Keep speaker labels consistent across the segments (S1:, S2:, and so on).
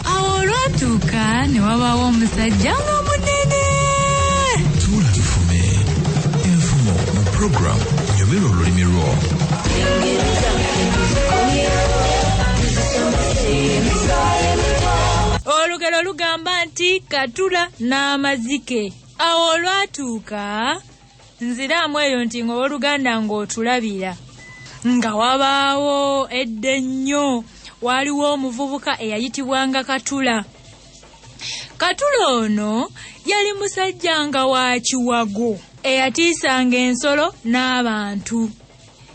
S1: Awo olwatuuka ne wabaawo omusajja nga munene.
S2: Tuula tufume enfumo mu program Nyomera olulimi lwo.
S1: Olugero lugamba nti Katula N'Amazike. Awo olwatuuka nziramu eyo nti ng'owooluganda ng'otulabira. Nga wabaawo edda ennyo waliwo omuvubuka eyayitibwanga Katula. Katula ono yali musajja nga wa kiwago eyatiisanga ensolo n'abantu.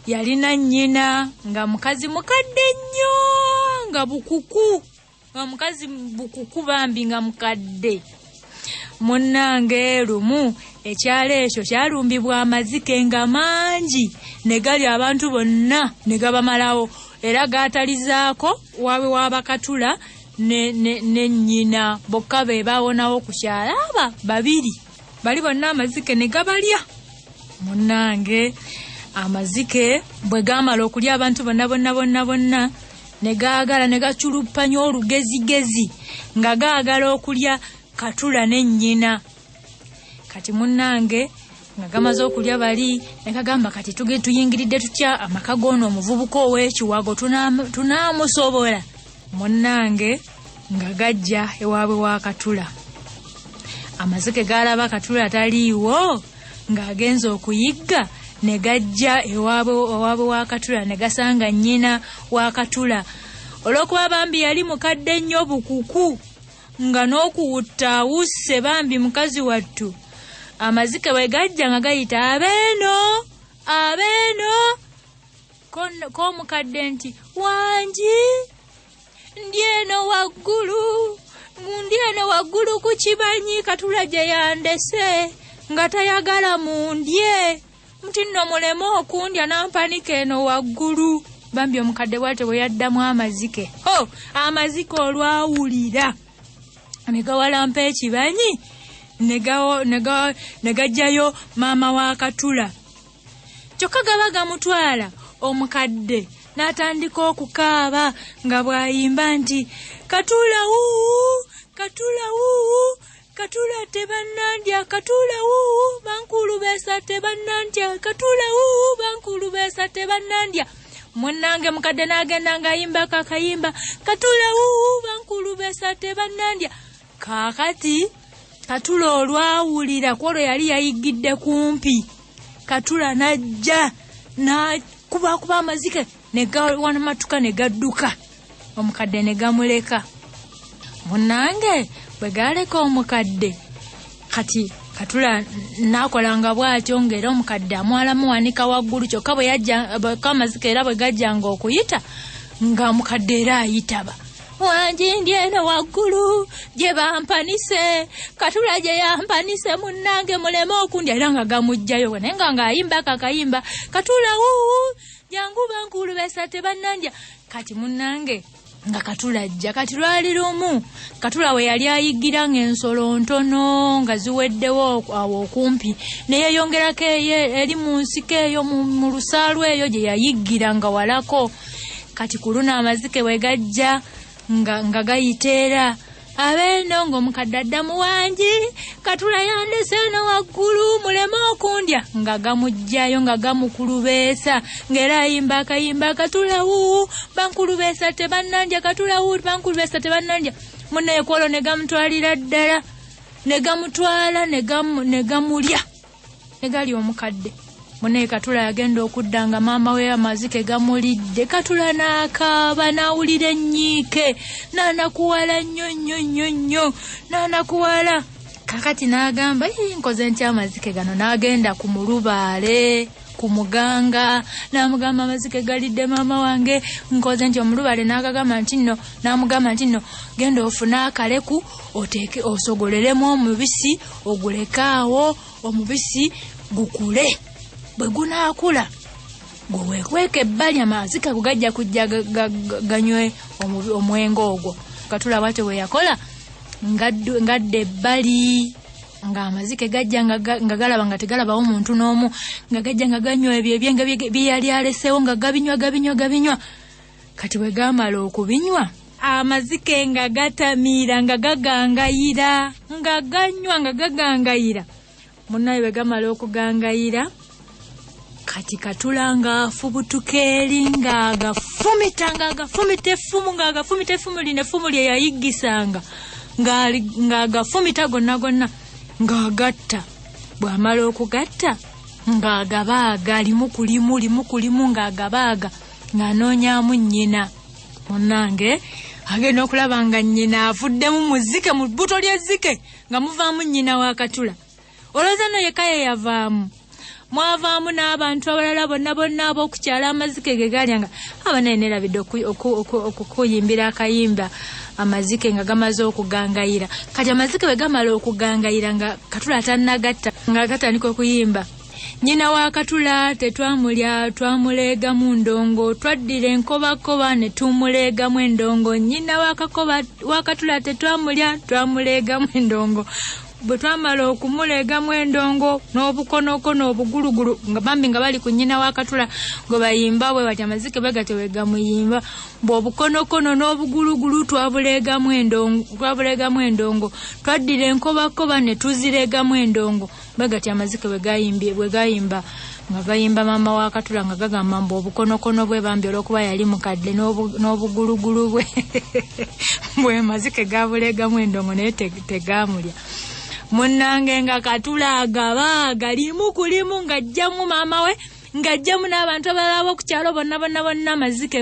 S1: Yalina nnyina nga mukazi mukadde nnyo nga bukuku. Nga mukazi bukuku bambi nga mukadde. Munnange lumu ekyalo ekyo kyalumbibwa amazike nga mangi ne gali abantu bonna ne gabamalawo era gaatalizaako waawe w'Abakatula ne nnyina bokka be baawonawo ku kyalo aba babiri bali bonna amazike ne gabalya. Munnange amazike bwe gaamala okulya abantu bonna ne gaagala ne gaculuppanya olugezigezi nga gaagala okulya Katula ne nnyina. Kati munnange nga gamaze okulya bali ne kagamba kati tuyingiridde tutya amaka g'ono omuvubuka ow'ekiwago tunaamusobola. Munnange nga gajja ewaabwe wa Katula. Amazike gaalaba Katula taliiwo ng'agenza okuyigga ne gajja ewaabwe wa Katula ne gasanga nnyina wa Katula. Olw'okuba bambi yali mukadde nnyo bukuku nga n'okuwutta awusse bambi mukazi wattu. Amazike bwe gajja nga gayita abeeno k'omukadde nti wangi ndi eno waggulu ku kibanyi Katula gye yandese nga tayagala mundye muti nno muleme okundya nampanika eno waggulu. Bambi omukadde bwate bwe yaddamu amazike. Amazike olwawulira ne gawalampa ekibanyi ne gajjayo maama wa Katula. Kyokka gaba gamutwala omukadde n'atandika okukaaba nga bw'ayimba nti Katula wuuwu, Katula wuuwu, Katula tebannandya, Katula wuuwu bankulubeesa tebannandya, Katula wuuwu bankulubeesa tebannandya. Munnange mukadde n'agenda ng'ayimbako akayimba Katula wuuwu bankulubeesa tebannandya. Kaakati Katula olwawulira kwolwo yali yayiggidde kumpi. Katula n'ajja n'akubakuba amazike ne gawanamatuka ne gadduka. Omukadde ne gamuleka. Munnange bwe galeka omukadde kati Katula n'akolanga bw'atyo ng'era omukadde amwalamu wanika waggulu. Kyokka bwe yajja amazike era bwe gajjanga okuyita nga omukadde era ayitaba. Wangi ndi eno waggulu gye bampanise, Katula gye yampanise munnange muleme okundya era nga gamugjayo naye nga ayimba kakayimba Katula wuuwu jangu bankulubeesa tebannandya. Kati munnange nga Katula ajja. Kati lwali lumu Katula we yali ayiggira ng'ensolo ntono nga ziweddewo awo okumpi ne yeeyongerako eri mu nsiko eyo mu lusaalu eyo gye yayiggira nga walako. Kati ku luno amazike bwe gajja nga gayiteera abeeno ng'omukadde addamu wangi Katula yandese eno waggulu muleme okundya nga gamugjayo nga gamukulubeesa ng'era ayimba akayimba Katula wuuwu bankulubeesa tebannandya, Katula wuuwu bankulubeesa tebannandya. Munnaye kwolwo ne gamutwalira ddala ne gamutwala ne gamulya ne gali omukadde. Munnaye Katula yagenda okudda nga maama we amazike gamulidde. Katula n'akaaba n'awulira ennyiike n'anakuwala nnyo n'anakuwala. Kakati n'agamba nkoze ntya amazike gano. N'agenda ku mulubaale ku muganga n'amugamba amazike galidde maama wange nkoze ntya. Omulubaale n'amugamba nti nno genda ofune akaleku oteeke osogolelemu omubisi oguleke awo omubisi gukule. Bwe gunaakula gwe weekweka ebbali amazike gajja kujja ganywe omwenge ogwo. Katula bw'atyo bwe yakola ngadda ebbali nga amazike gajja nga galaba nga tegalabawo omuntu n'omu nga gajja nga ganywa ebyo ebyenga byali aleseewo nga gabinywa kati bwe gamala okubinywa amazike nga gatamiira nga gagangayira nga ganywa nga gagangayira munnaye bwe gamala okugangayira kati Katula nga afubutuka eri nga agafumita effumu lino effumu lye yayigisanga nga agafumita gonna nga agatta bw'amala okugatta nga agabaaga limu ku limu nga agabaaga ng'anoonyaamu nnyina munnange agenda okulaba nga nnyina avuddemu muzike mu bbuto ly'ezzike nga muvaamu nnyina wa Katula olowooza no yekka ye yavaamu mwavaamu n'abantu abalala bonna ab'okukyala amazike ge galyanga abanaye nerabidde okukuyimbira akayimba amazike nga gamaze okugangayira kati amazike bwe gamala okugangayira nga Katula atannagatta nga gatandika okuyimba nnyina wa Katula tetwamulya twamuleegamu ndongo twaddira enkobakoba ne tumuleegamu endongo nnyina wa Katula tetwamulya twamuleegamu endongo bwe twamala okumuleegamu endongo n'obukonokono obugulugulu nga bambi nga bali ku nnyina wa Katula gwe bayimba bwe bati amazike bwe gate bwe gamuyimba bw'obukonokono n'obugulugulu twabuleegamu endongo twaddira enkobakoba ne tuzireegamu endongo bwe gati amazike bwe gayimba nga gayimba maama wa Katula nga gagamba mbu obukonokono bwe bambi olw'okuba yali mukadde n'obugulugulu bwe bwe amazike gabuleegamu endongo naye tegamulya munnange nga Katula agabaaga limu ku limu ng'ajjamu maama we ng'ajjamu n'abantu abalala b'oku kyalo bonna amazike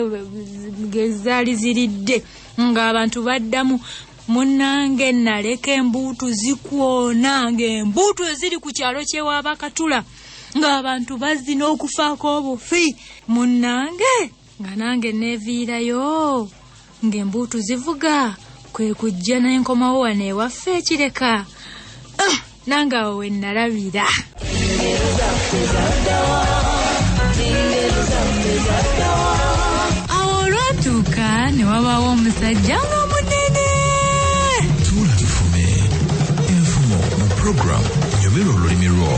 S1: gezaali ziridde ng'abantu baddamu munnange naleka embuutu zikwona ng'embuutu eziri ku kyalo ky'ewaaba Katula ng'abantu bazina okufaako obufi munnange nga nange neeviirayo ng'embuutu zivuga kwe kujja n'enkomawo wano ewaffe ekireka nange awo we nalabira awo olwatuuka ne wabaawo omusajja nga munene
S2: Tuula tufume enfumo mu program Nyumirwa olulimi lwo.